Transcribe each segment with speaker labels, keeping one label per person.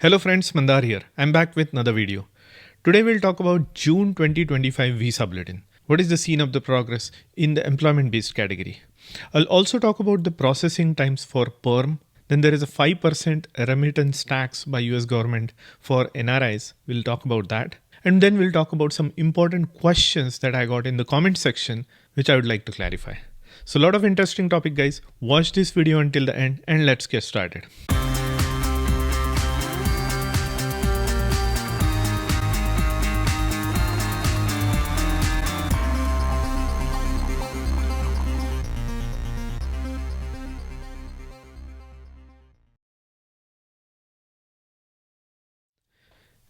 Speaker 1: Hello friends, Mandar here. I'm back with another video. Today we'll talk about June 2025 Visa Bulletin. What is the scene of the progress in the employment-based category? I'll also talk about the processing times for PERM. Then there is a 5% remittance tax by US government for NRIs. We'll talk about that. And then we'll talk about some important questions that I got in the comment section, which I would like to clarify. So a lot of interesting topic, guys. Watch this video until the end and let's get started.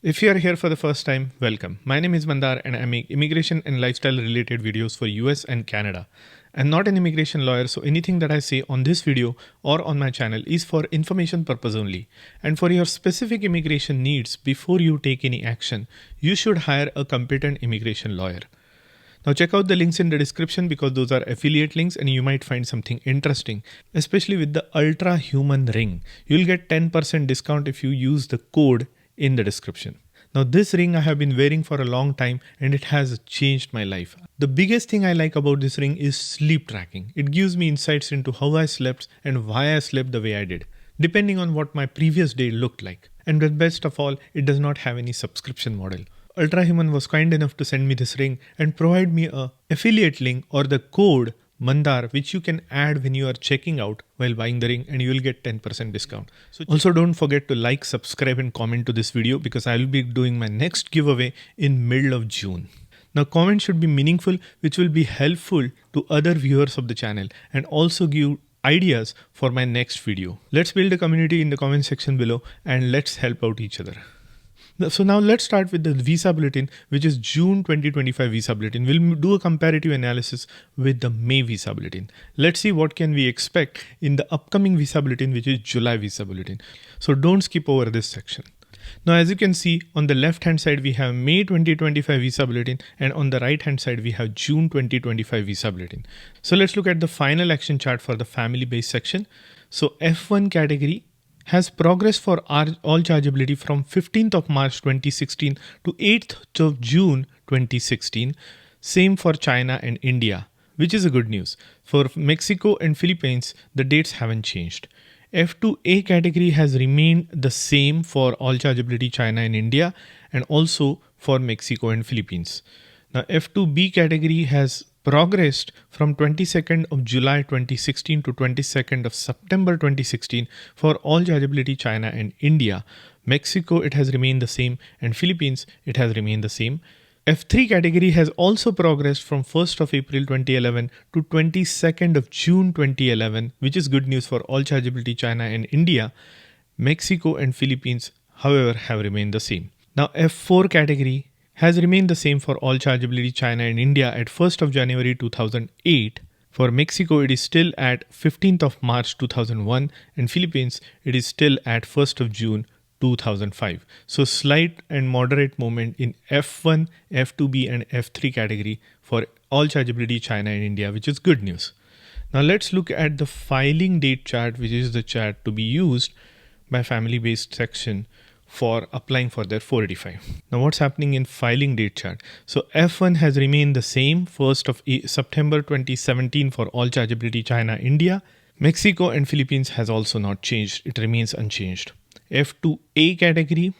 Speaker 1: If you are here for the first time, welcome. My name is Mandar and I make immigration and lifestyle related videos for US and Canada. I'm not an immigration lawyer, so anything that I say on this video or on my channel is for information purpose only. And for your specific immigration needs, before you take any action, you should hire a competent immigration lawyer. Now check out the links in the description because those are affiliate links and you might find something interesting, especially with the Ultra Human Ring. You'll get 10% discount if you use the code in the description. Now this ring I have been wearing for a long time and it has changed my life. The biggest thing I like about this ring is sleep tracking. It gives me insights into how I slept and why I slept the way I did, depending on what my previous day looked like. And the best of all, it does not have any subscription model. Ultrahuman was kind enough to send me this ring and provide me a affiliate link or the code Mandar, which you can add when you are checking out while buying the ring, and you will get 10% discount. So also don't forget to like, subscribe and comment to this video because I will be doing my next giveaway in middle of June. Now comments should be meaningful, which will be helpful to other viewers of the channel and also give ideas for my next video. Let's build a community in the comment section below and let's help out each other. So now let's start with the Visa Bulletin, which is June 2025 Visa Bulletin. We'll do a comparative analysis with the May Visa Bulletin. Let's see what can we expect in the upcoming Visa Bulletin, which is July Visa Bulletin. So don't skip over this section. Now, as you can see, on the left hand side, we have May 2025 Visa Bulletin, and on the right hand side, we have June 2025 Visa Bulletin. So let's look at the final action chart for the family based section. So F1 category has progressed for all chargeability from 15th of March 2016 to 8th of June 2016. Same for China and India, which is a good news. For Mexico and Philippines, the dates haven't changed. F2A category has remained the same for all chargeability China and India, and also for Mexico and Philippines. Now F2B category has progressed from 22nd of July 2016 to 22nd of September 2016 for all chargeability China and India. Mexico, it has remained the same, and Philippines, it has remained the same. F3 category has also progressed from 1st of April 2011 to 22nd of June 2011, which is good news for all chargeability China and India. Mexico and Philippines, however, have remained the same. Now F4 category has remained the same for all chargeability China and India at 1st of January 2008. For Mexico, it is still at 15th of March 2001, and Philippines, it is still at 1st of June 2005. So slight and moderate movement in F1, F2B and F3 category for all chargeability China and India, which is good news. Now let's look at the filing date chart, which is the chart to be used by family based section for applying for their 485. Now what's happening in filing date chart? So F1 has remained the same, 1st of September 2017 for all chargeability China, India. Mexico and Philippines has also not changed. It remains unchanged. F2A category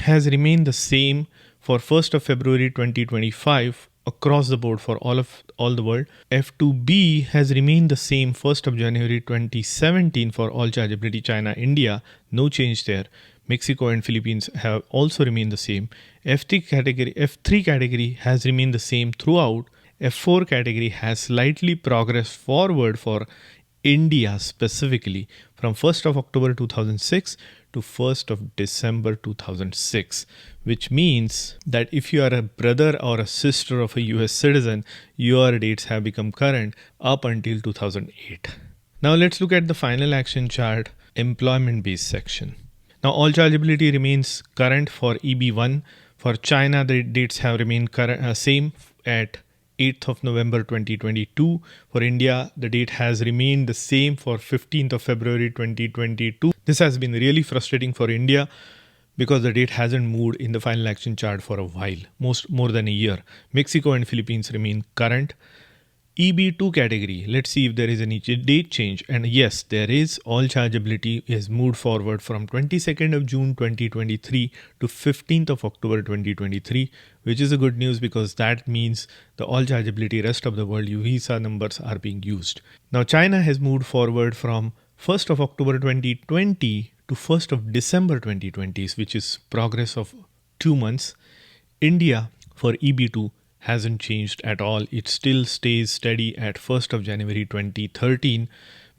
Speaker 1: has remained the same for 1st of February 2025 across the board for all the world. F2B has remained the same, 1st of January 2017 for all chargeability China, India. No change there. Mexico and Philippines have also remained the same. F3 category has remained the same throughout. F4 category has slightly progressed forward for India specifically from 1st of October 2006 to 1st of December 2006, which means that if you are a brother or a sister of a US citizen, your dates have become current up until 2008. Now let's look at the final action chart, employment based section. Now all chargeability remains current for EB1. For China, the dates have remained same at 8th of November 2022. For India, the date has remained the same for 15th of February 2022. This has been really frustrating for India because the date hasn't moved in the final action chart for a while, more than a year. Mexico and Philippines remain current. EB2 category, let's see if there is any date change. And yes, there is. All chargeability is moved forward from 22nd of June 2023 to 15th of October 2023, which is a good news because that means the all chargeability rest of the world visa numbers are being used. Now China has moved forward from 1st of October 2020 to 1st of December 2020, which is progress of 2 months. India for EB2 hasn't changed at all. It still stays steady at 1st of January 2013.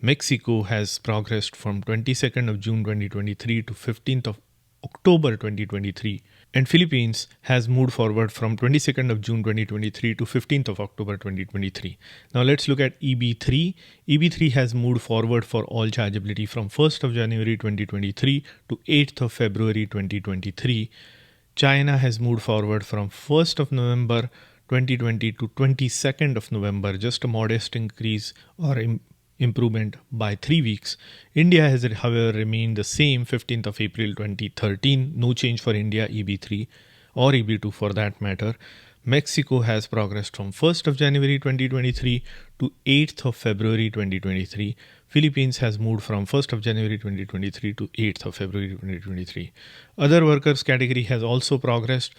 Speaker 1: Mexico has progressed from 22nd of June 2023 to 15th of October 2023. And Philippines has moved forward from 22nd of June 2023 to 15th of October 2023. Now let's look at EB3. EB3 has moved forward for all chargeability from 1st of January 2023 to 8th of February 2023. China has moved forward from 1st of November 2020 to 22nd of November, just a modest increase or improvement by 3 weeks. India has, however, remained the same 15th of April 2013. No change for India, EB3 or EB2 for that matter. Mexico has progressed from 1st of January 2023 to 8th of February 2023. Philippines has moved from 1st of January 2023 to 8th of February 2023. Other workers category has also progressed.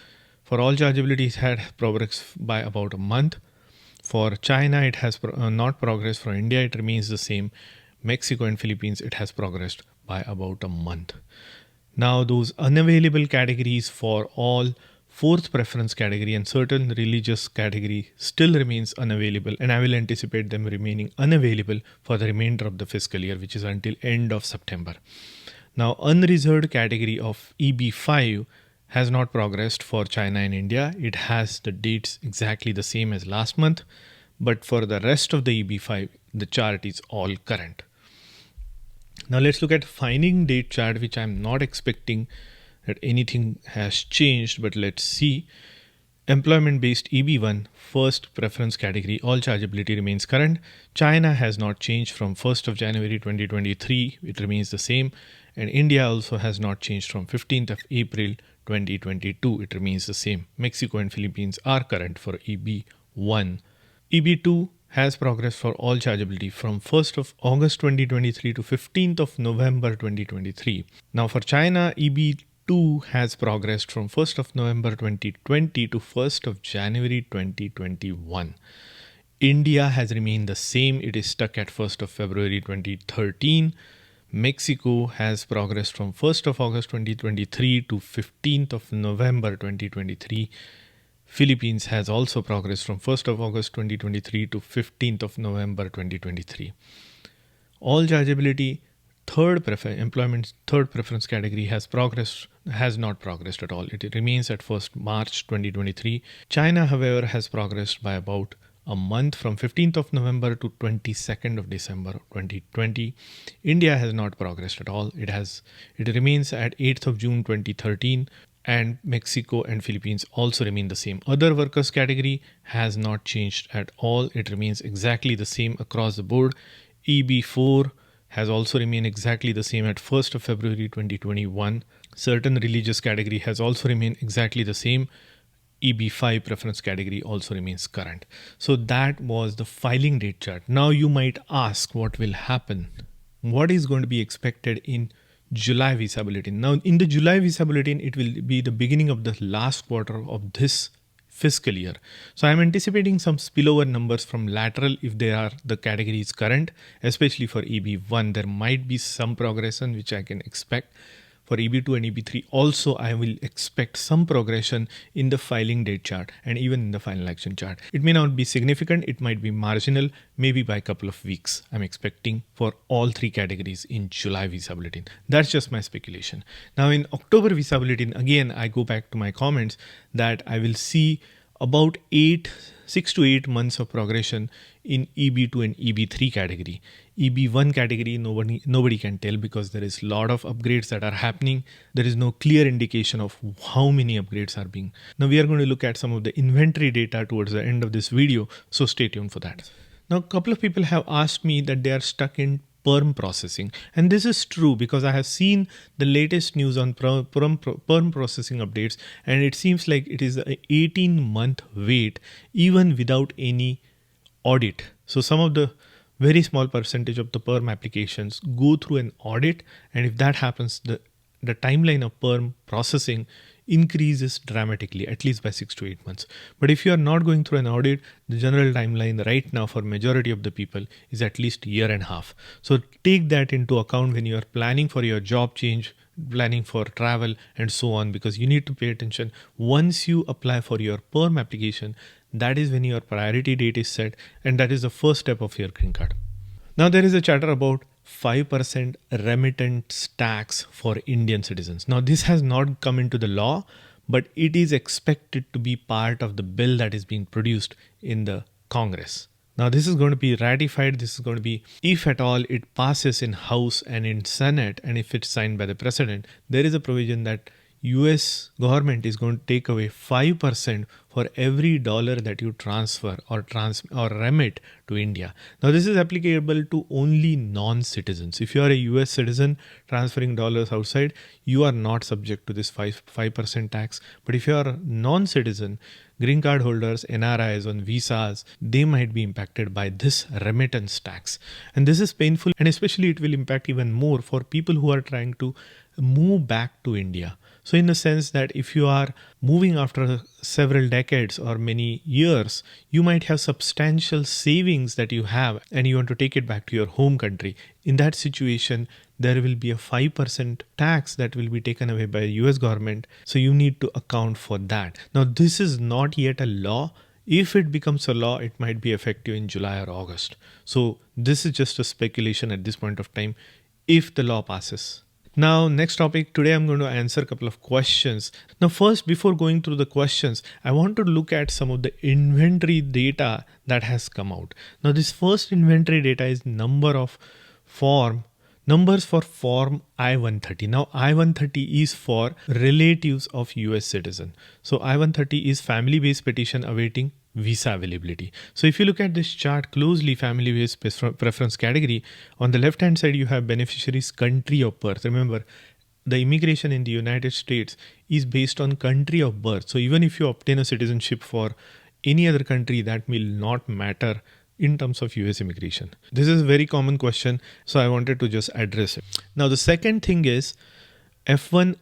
Speaker 1: For all chargeability, it had progress by about a month. For China, it has not progressed. For India, it remains the same. Mexico and Philippines, it has progressed by about a month. Now, those unavailable categories for all fourth preference category and certain religious category still remains unavailable, and I will anticipate them remaining unavailable for the remainder of the fiscal year, which is until end of September. Now, unreserved category of EB5 has not progressed for China and India. It has the dates exactly the same as last month, but for the rest of the EB5, the chart is all current. Now let's look at filing date chart, which I'm not expecting that anything has changed, but let's see. Employment based EB1, first preference category, all chargeability remains current. China has not changed from 1st of January 2023. It remains the same. And India also has not changed from 15th of April 2022. It remains the same. Mexico and Philippines are current for EB1. EB2 has progressed for all chargeability from 1st of August 2023 to 15th of November 2023. Now for China, EB2 has progressed from 1st of November 2020 to 1st of January 2021. India has remained the same. It is stuck at 1st of February 2013. Mexico has progressed from 1st of August 2023 to 15th of November 2023. Philippines has also progressed from 1st of August 2023 to 15th of November 2023. All chargeability employment third preference category has not progressed at all. It remains at 1st March 2023. China, however, has progressed by about a month from 15th of November to 22nd of December 2020. India has not progressed at all. It remains at 8th of June 2013, and Mexico and Philippines also remain the same. Other workers category has not changed at all. It remains exactly the same across the board. EB4 has also remained exactly the same at 1st of February 2021. Certain religious category has also remained exactly the same. EB5 preference category also remains current. So that was the filing date chart. Now you might ask what will happen. What is going to be expected in July visa bulletin? Now in the July visa bulletin, it will be the beginning of the last quarter of this fiscal year. So I'm anticipating some spillover numbers from lateral if the category is current, especially for EB1. There might be some progression which I can expect. For EB2 and EB3 also I will expect some progression in the filing date chart and even in the final action chart. It may not be significant, it might be marginal, maybe by a couple of weeks. I'm expecting for all three categories in July visa bulletin. That's just my speculation. Now in October visa bulletin, again I go back to my comments that I will see about 6 to 8 months of progression in EB2 and EB3 category. EB1 category, nobody can tell because there is a lot of upgrades that are happening. There is no clear indication of how many upgrades are being. Now we are going to look at some of the inventory data towards the end of this video, so stay tuned for that. Now a couple of people have asked me that they are stuck in perm processing. And this is true because I have seen the latest news on perm processing updates, and it seems like it is an 18-month wait even without any audit. So some of the very small percentage of the perm applications go through an audit, and if that happens, the timeline of perm processing increases dramatically, at least by 6 to 8 months. But if you are not going through an audit, the general timeline right now for majority of the people is at least a year and a half. So take that into account when you are planning for your job change, planning for travel and so on, because you need to pay attention. Once you apply for your perm application, that is when your priority date is set, and that is the first step of your green card. Now there is a chatter about 5% remittance tax for Indian citizens. Now this has not come into the law, but it is expected to be part of the bill that is being produced in the Congress. Now this is going to be ratified. This is going to be, if at all it passes in House and in Senate, and if it's signed by the president, there is a provision that US government is going to take away 5% for every dollar that you transfer or remit to India. Now this is applicable to only non-citizens. If you are a US citizen transferring dollars outside, you are not subject to this 5% tax. But if you are a non-citizen, green card holders, NRIs on visas, they might be impacted by this remittance tax. And this is painful, and especially it will impact even more for people who are trying to move back to India. So in the sense that if you are moving after several decades or many years, you might have substantial savings that you have and you want to take it back to your home country. In that situation, there will be a 5% tax that will be taken away by the US government. So you need to account for that. Now, this is not yet a law. If it becomes a law, it might be effective in July or August. So this is just a speculation at this point of time if the law passes. Now, next topic, today I'm going to answer a couple of questions. Now, first, before going through the questions, I want to look at some of the inventory data that has come out. Now, this first inventory data is numbers for form I-130. Now, I-130 is for relatives of US citizen. So I-130 is family-based petition awaiting visa availability. So if you look at this chart closely, family-based preference category, on the left-hand side, you have beneficiaries' country of birth. Remember, the immigration in the United States is based on country of birth. So even if you obtain a citizenship for any other country, that will not matter in terms of US immigration. This is a very common question, so I wanted to just address it. Now, the second thing is F1,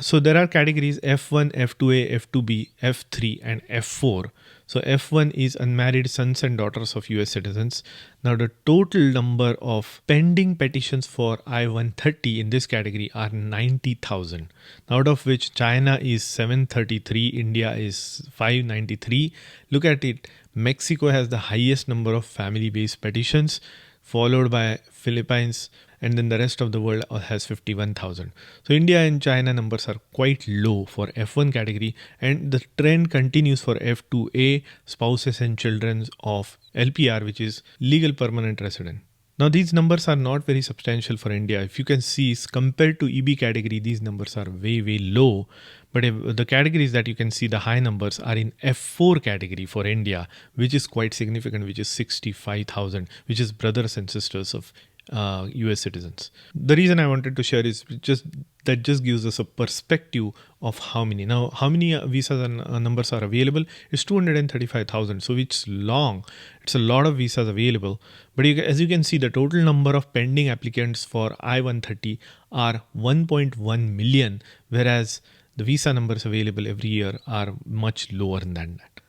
Speaker 1: so there are categories F1, F2A, F2B, F3 and F4. So F1 is unmarried sons and daughters of US citizens. Now the total number of pending petitions for I-130 in this category are 90,000, out of which China is 733, India is 593. Look at it, Mexico has the highest number of family-based petitions, followed by Philippines, and then the rest of the world has 51,000. So India and China numbers are quite low for F1 category, and the trend continues for F2A, spouses and children of LPR, which is legal permanent resident. Now these numbers are not very substantial for India. If you can see, compared to EB category, these numbers are way low. But if the categories that you can see, the high numbers are in F4 category for India, which is quite significant, which is 65,000, which is brothers and sisters of US citizens. The reason I wanted to share is just gives us a perspective of how many visas and numbers are available. It's 235,000, so it's long. It's a lot of visas available. But as you can see, the total number of pending applicants for I-130 are 1.1 million, whereas the visa numbers available every year are much lower than that.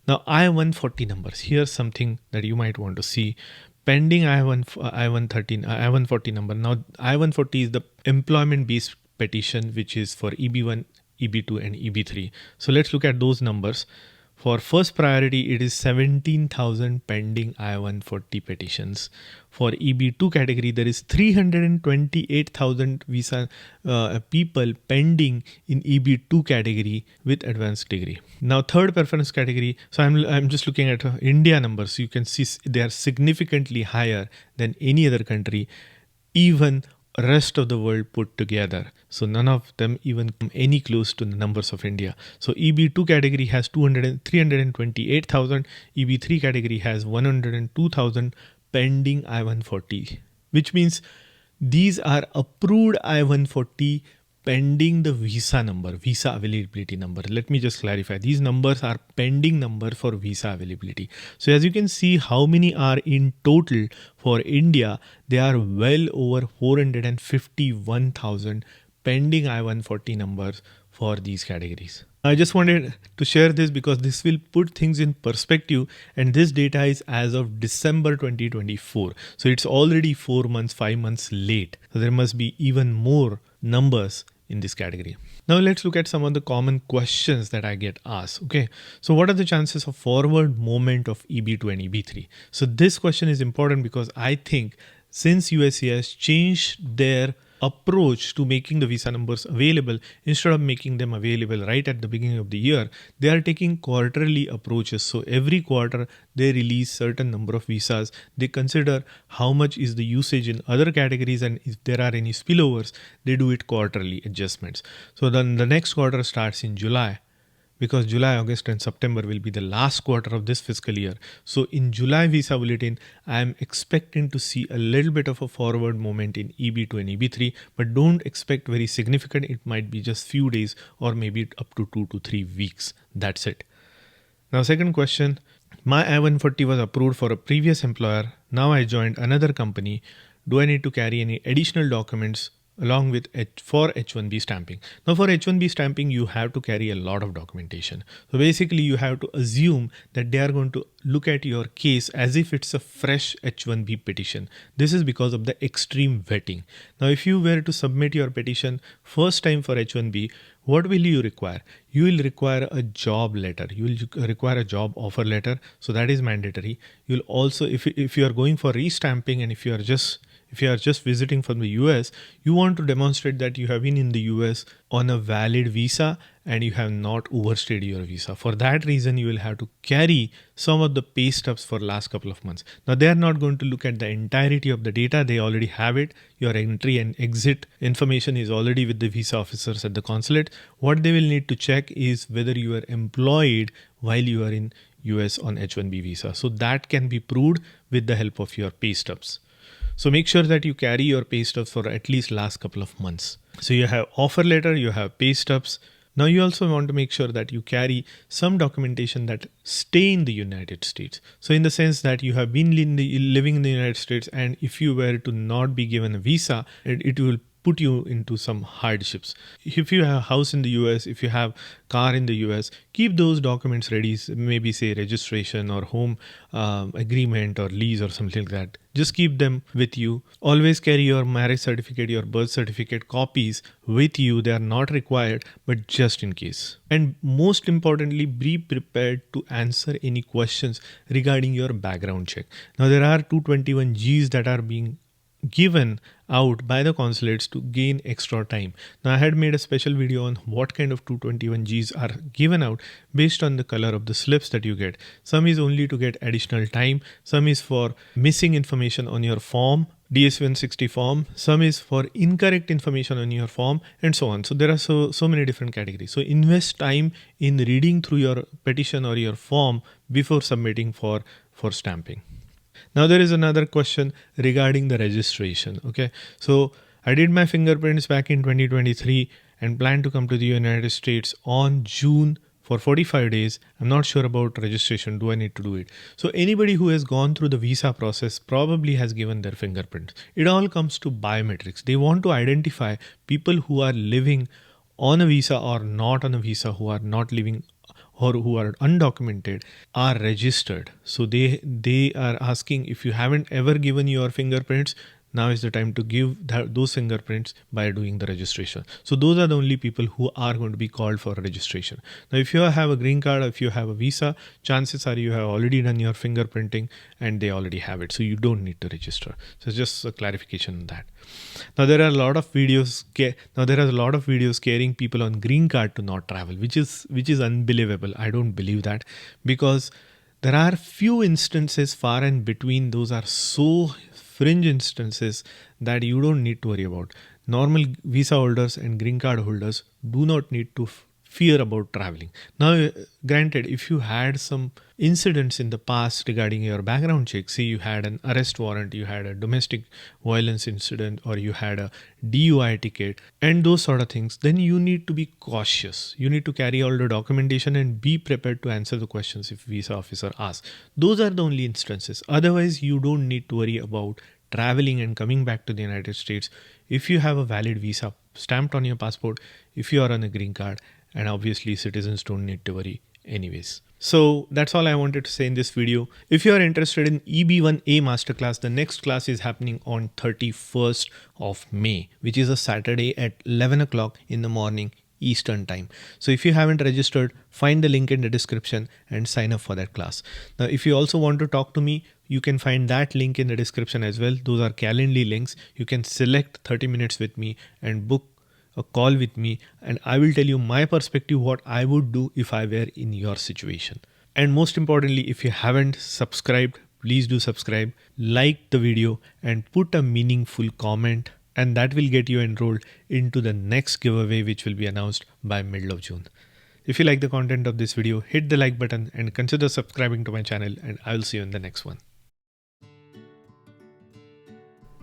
Speaker 1: Now I-140 numbers. Here's something that you might want to see. Pending I-140 number. Now I-140 is the employment-based petition, which is for EB1, EB2 and EB3. So let's look at those numbers. For first priority, it is 17,000 pending I-140 petitions. For EB2 category, there is 328,000 visa people pending in EB2 category with advanced degree. Now, third preference category. So I'm just looking at India numbers. You can see they are significantly higher than any other country, even rest of the world put together. So none of them even come any close to the numbers of India. So EB2 category has 328,000. EB3 category has 102,000 pending I-140 which means these are approved I-140 pending the visa number, visa availability number. Let me just clarify. These numbers are pending number for visa availability. So as you can see how many are in total for India, they are well over 451,000 pending I-140 numbers for these categories. I just wanted to share this because this will put things in perspective, and this data is as of December 2024. So it's already 4 months, 5 months late. So there must be even more numbers in this category. Now let's look at some of the common questions that I get asked. Okay, so what are the chances of forward movement of EB2 and EB3? So this question is important because I think since USCIS changed their approach to making the visa numbers available, instead of making them available right at the beginning of the year, they are taking quarterly approaches. So every quarter they release certain number of visas. They consider how much is the usage in other categories, and if there are any spillovers, they do it quarterly adjustments. So then the next quarter starts in July, because July, August and September will be the last quarter of this fiscal year. So in July visa bulletin, I am expecting to see a little bit of a forward movement in EB2 and EB3, but don't expect very significant. It might be just few days or maybe up to 2 to 3 weeks. That's it. Now, second question, my I-140 was approved for a previous employer. Now I joined another company. Do I need to carry any additional documents along with for H-1B stamping? Now for H-1B stamping, you have to carry a lot of documentation. So basically you have to assume that they are going to look at your case as if it's a fresh H-1B petition. This is because of the extreme vetting. Now if you were to submit your petition first time for H-1B, what will you require? You will require a job letter. You will require a job offer letter. So that is mandatory. You'll also, if you are going for restamping and if you are just visiting from the US, you want to demonstrate that you have been in the US on a valid visa and you have not overstayed your visa. For that reason, you will have to carry some of the pay stubs for last couple of months. Now, they are not going to look at the entirety of the data. They already have it. Your entry and exit information is already with the visa officers at the consulate. What they will need to check is whether you are employed while you are in US on H-1B visa. So that can be proved with the help of your pay stubs. So make sure that you carry your pay stubs for at least last couple of months. So you have offer letter, you have pay stubs. Now you also want to make sure that you carry some documentation that stay in the United States. So in the sense that you have been living in the United States, and if you were to not be given a visa, it will put you into some hardships. If you have a house in the US, if you have car in the US, keep those documents ready. Maybe say registration or home agreement or lease or something like that. Just keep them with you. Always carry your marriage certificate, your birth certificate copies with you. They are not required, but just in case. And most importantly, be prepared to answer any questions regarding your background check. Now there are 221Gs that are being given out by the consulates to gain extra time. Now I had made a special video on what kind of 221Gs are given out based on the color of the slips that you get. Some is only to get additional time, some is for missing information on your form, DS-160 form, some is for incorrect information on your form, and so on. So there are so many different categories. So invest time in reading through your petition or your form before submitting for stamping. Now there is another question regarding the registration. Okay, so I did my fingerprints back in 2023 and plan to come to the United States on June for 45 days. I'm not sure about registration. Do I need to do it? So anybody who has gone through the visa process probably has given their fingerprints. It all comes to biometrics. They want to identify people who are living on a visa or not on a visa, who are not living or who are undocumented, are registered. So they are asking, if you haven't ever given your fingerprints, now is the time to give those fingerprints by doing the registration. So those are the only people who are going to be called for registration. Now, if you have a green card, if you have a visa, chances are you have already done your fingerprinting and they already have it. So you don't need to register. So just a clarification on that. Now there are a lot of videos. Scaring people on green card to not travel, which is unbelievable. I don't believe that, because there are few instances far and between. Those are so fringe instances that you don't need to worry about. Normal visa holders and green card holders do not need to fear about traveling. Now, granted, if you had some incidents in the past regarding your background check, say you had an arrest warrant, you had a domestic violence incident, or you had a DUI ticket and those sort of things, then you need to be cautious. You need to carry all the documentation and be prepared to answer the questions if visa officer asks. Those are the only instances. Otherwise, you don't need to worry about traveling and coming back to the United States if you have a valid visa stamped on your passport, if you are on a green card, and obviously citizens don't need to worry anyways. So that's all I wanted to say in this video. If you are interested in EB1A masterclass, the next class is happening on 31st of May, which is a Saturday at 11 o'clock in the morning Eastern time. So if you haven't registered, find the link in the description and sign up for that class. Now, if you also want to talk to me, you can find that link in the description as well. Those are Calendly links. You can select 30 minutes with me and book a call with me, and I will tell you my perspective, what I would do if I were in your situation. And most importantly, if you haven't subscribed, please do subscribe, like the video, and put a meaningful comment, and that will get you enrolled into the next giveaway, which will be announced by middle of June. If you like the content of this video, hit the like button and consider subscribing to my channel, and I will see you in the next one.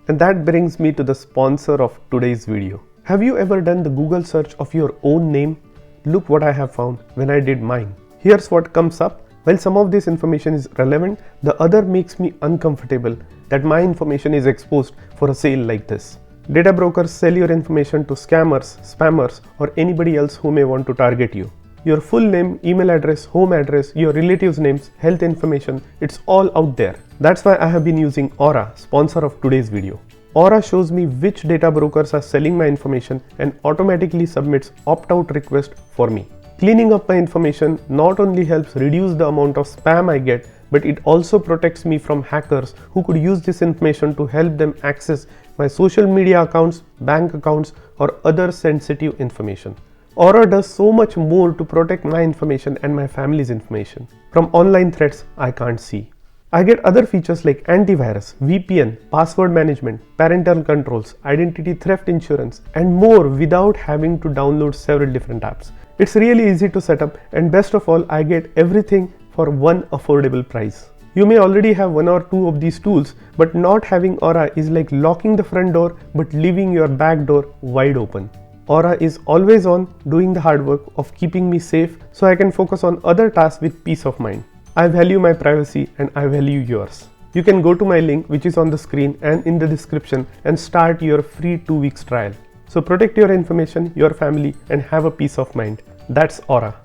Speaker 2: And that brings me to the sponsor of today's video. Have you ever done the Google search of your own name? Look what I have found when I did mine. Here's what comes up. While some of this information is relevant, the other makes me uncomfortable that my information is exposed for a sale like this. Data brokers sell your information to scammers, spammers, or anybody else who may want to target you. Your full name, email address, home address, your relatives' names, health information, it's all out there. That's why I have been using Aura, sponsor of today's video. Aura shows me which data brokers are selling my information and automatically submits opt-out request for me. Cleaning up my information not only helps reduce the amount of spam I get, but it also protects me from hackers who could use this information to help them access my social media accounts, bank accounts, or other sensitive information. Aura does so much more to protect my information and my family's information from online threats I can't see. I get other features like antivirus, VPN, password management, parental controls, identity theft insurance, and more without having to download several different apps. It's really easy to set up, and best of all, I get everything for one affordable price. You may already have one or two of these tools, but not having Aura is like locking the front door but leaving your back door wide open. Aura is always on, doing the hard work of keeping me safe so I can focus on other tasks with peace of mind. I value my privacy and I value yours. You can go to my link which is on the screen and in the description and start your free 2 weeks trial. So protect your information, your family, and have a peace of mind. That's Aura.